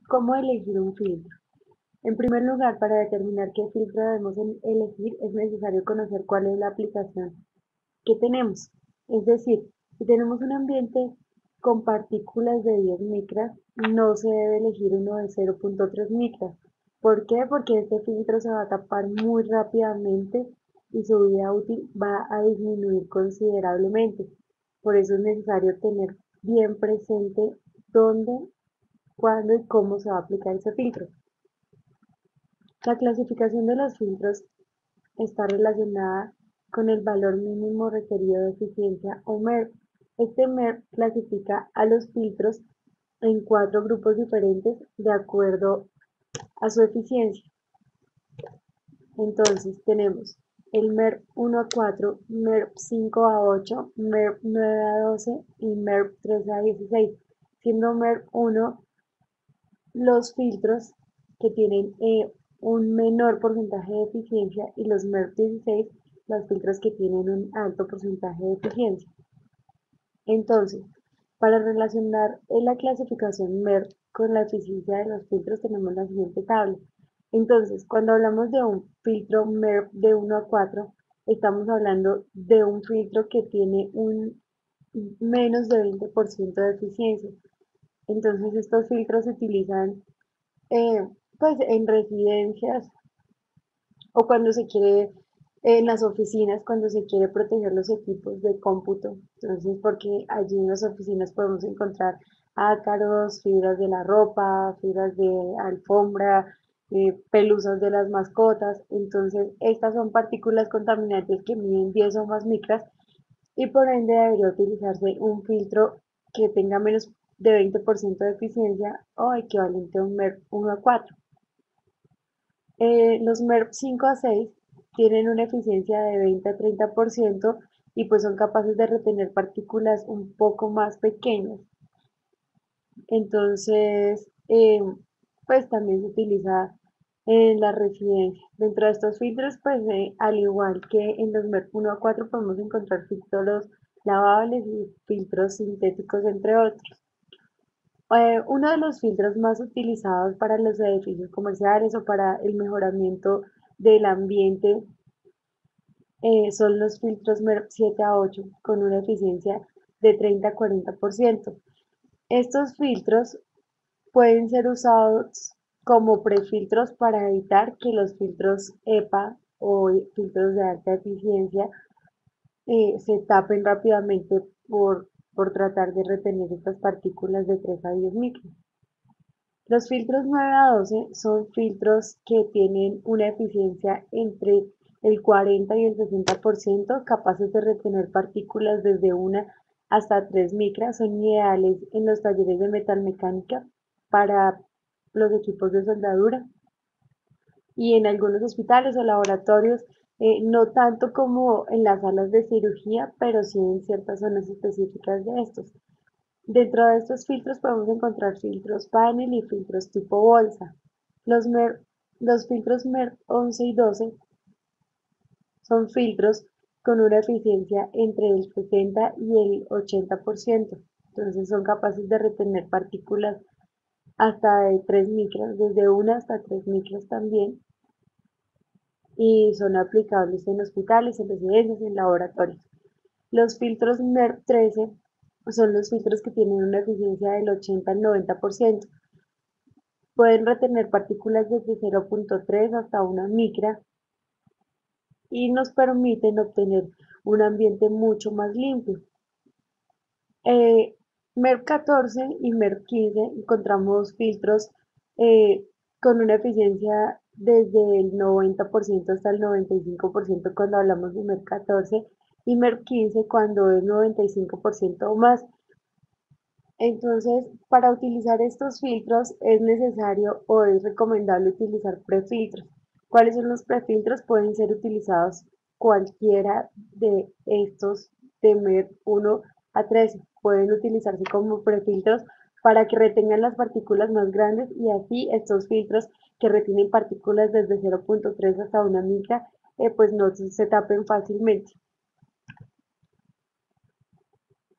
¿Cómo elegir un filtro? En primer lugar, para determinar qué filtro debemos elegir, es necesario conocer cuál es la aplicación que tenemos. Es decir, si tenemos un ambiente con partículas de 10 micras, no se debe elegir uno de 0.3 micras. ¿Por qué? Porque este filtro se va a tapar muy rápidamente y su vida útil va a disminuir considerablemente. Por eso es necesario tener bien presente dónde, cuándo y cómo se va a aplicar ese filtro. La clasificación de los filtros está relacionada con el valor mínimo requerido de eficiencia o MERP. Este MERP clasifica a los filtros en cuatro grupos diferentes de acuerdo a su eficiencia. Entonces tenemos el MERP 1 a 4, MERP 5 a 8, MERP 9 a 12 y MERP 13 a 16, siendo MERP 1 los filtros que tienen un menor porcentaje de eficiencia y los MERP 16 los filtros que tienen un alto porcentaje de eficiencia. Entonces, para relacionar la clasificación MERP con la eficiencia de los filtros tenemos la siguiente tabla. Entonces, cuando hablamos de un filtro MERP de 1 a 4, estamos hablando de un filtro que tiene un menos de 20% de eficiencia. Entonces, estos filtros se utilizan eh, pues en residencias o cuando se quiere, en las oficinas, cuando se quiere proteger los equipos de cómputo. Entonces, porque allí en las oficinas podemos encontrar ácaros, fibras de la ropa, fibras de alfombra, pelusas de las mascotas. Entonces, estas son partículas contaminantes que miden 10 o más micras y por ende debería utilizarse un filtro que tenga menos de 20% de eficiencia o equivalente a un MERP 1 a 4. Los MERP 5 a 6 tienen una eficiencia de 20 a 30% y pues son capaces de retener partículas un poco más pequeñas. Entonces, pues también se utiliza en la residencia. Dentro de estos filtros, pues al igual que en los MERP 1 a 4 podemos encontrar filtros lavables y filtros sintéticos, entre otros. Uno de los filtros más utilizados para los edificios comerciales o para el mejoramiento del ambiente son los filtros MERP 7 a 8 con una eficiencia de 30 a 40%. Estos filtros pueden ser usados como prefiltros para evitar que los filtros EPA o filtros de alta eficiencia se tapen rápidamente por tratar de retener estas partículas de 3 a 10 micros. Los filtros 9 a 12 son filtros que tienen una eficiencia entre el 40 y el 60%, capaces de retener partículas desde 1 hasta 3 micras. Son ideales en los talleres de metalmecánica para los equipos de soldadura y en algunos hospitales o laboratorios, no tanto como en las salas de cirugía, pero sí en ciertas zonas específicas de estos. Dentro de estos filtros podemos encontrar filtros panel y filtros tipo bolsa. Los, MER, los filtros MER 11 y 12 son filtros con una eficiencia entre el 60 y el 80%. Entonces son capaces de retener partículas hasta de 3 micras, desde 1 hasta 3 micras también, y son aplicables en hospitales, en residencias, en laboratorios. Los filtros MERP 13 son los filtros que tienen una eficiencia del 80 al 90%. Pueden retener partículas desde 0.3 hasta una micra y nos permiten obtener un ambiente mucho más limpio. MERP 14 y MERP 15 encontramos filtros eh, con una eficiencia desde el 90% hasta el 95% cuando hablamos de MERP 14 y MERP 15 cuando es 95% o más. Entonces, para utilizar estos filtros es necesario o es recomendable utilizar prefiltros. ¿Cuáles son los prefiltros? Pueden ser utilizados cualquiera de estos de MER 1 a 13. Pueden utilizarse como prefiltros para que retengan las partículas más grandes y así estos filtros que retienen partículas desde 0.3 hasta una micra pues no se tapen fácilmente.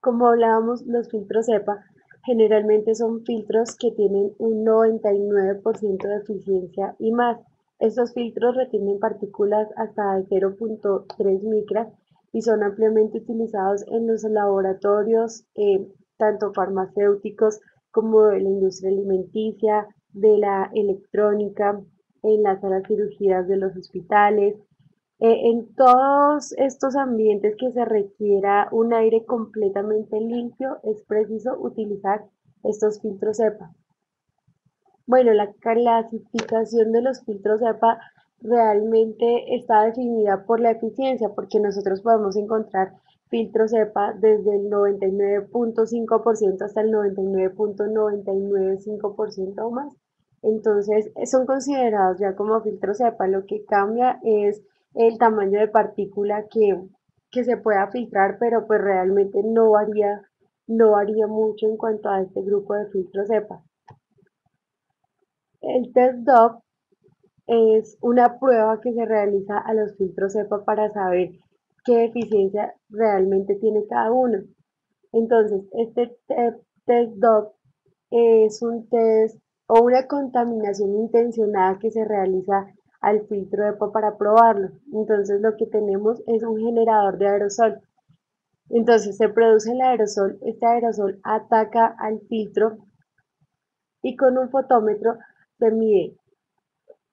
Como hablábamos, los filtros EPA Generalmente son filtros que tienen un 99% de eficiencia y más. Estos filtros retienen partículas hasta de 0.3 micras y son ampliamente utilizados en los laboratorios, tanto farmacéuticos como de la industria alimenticia, de la electrónica, en las salas de cirugías de los hospitales, en todos estos ambientes que se requiera un aire completamente limpio, es preciso utilizar estos filtros EPA. Bueno, la clasificación de los filtros EPA realmente está definida por la eficiencia, porque nosotros podemos encontrar filtros EPA desde el 99.5% hasta el 99.995% o más. Entonces, son considerados ya como filtros EPA. Lo que cambia es el tamaño de partícula que se pueda filtrar, pero pues realmente no varía mucho en cuanto a este grupo de filtros EPA. El test DOP es una prueba que se realiza a los filtros EPA para saber qué eficiencia realmente tiene cada uno. Entonces, este test DOP es un test o una contaminación intencionada que se realiza al filtro EPA para probarlo. Entonces, lo que tenemos es un generador de aerosol. Entonces, se produce el aerosol, este aerosol ataca al filtro y con un fotómetro se mide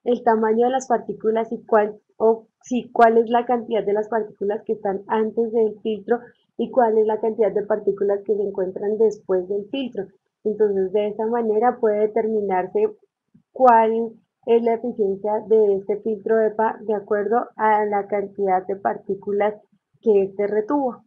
el tamaño de las partículas y cuál es la cantidad de las partículas que están antes del filtro y cuál es la cantidad de partículas que se encuentran después del filtro. Entonces, de esa manera puede determinarse cuál es la eficiencia de este filtro EPA de acuerdo a la cantidad de partículas que este retuvo.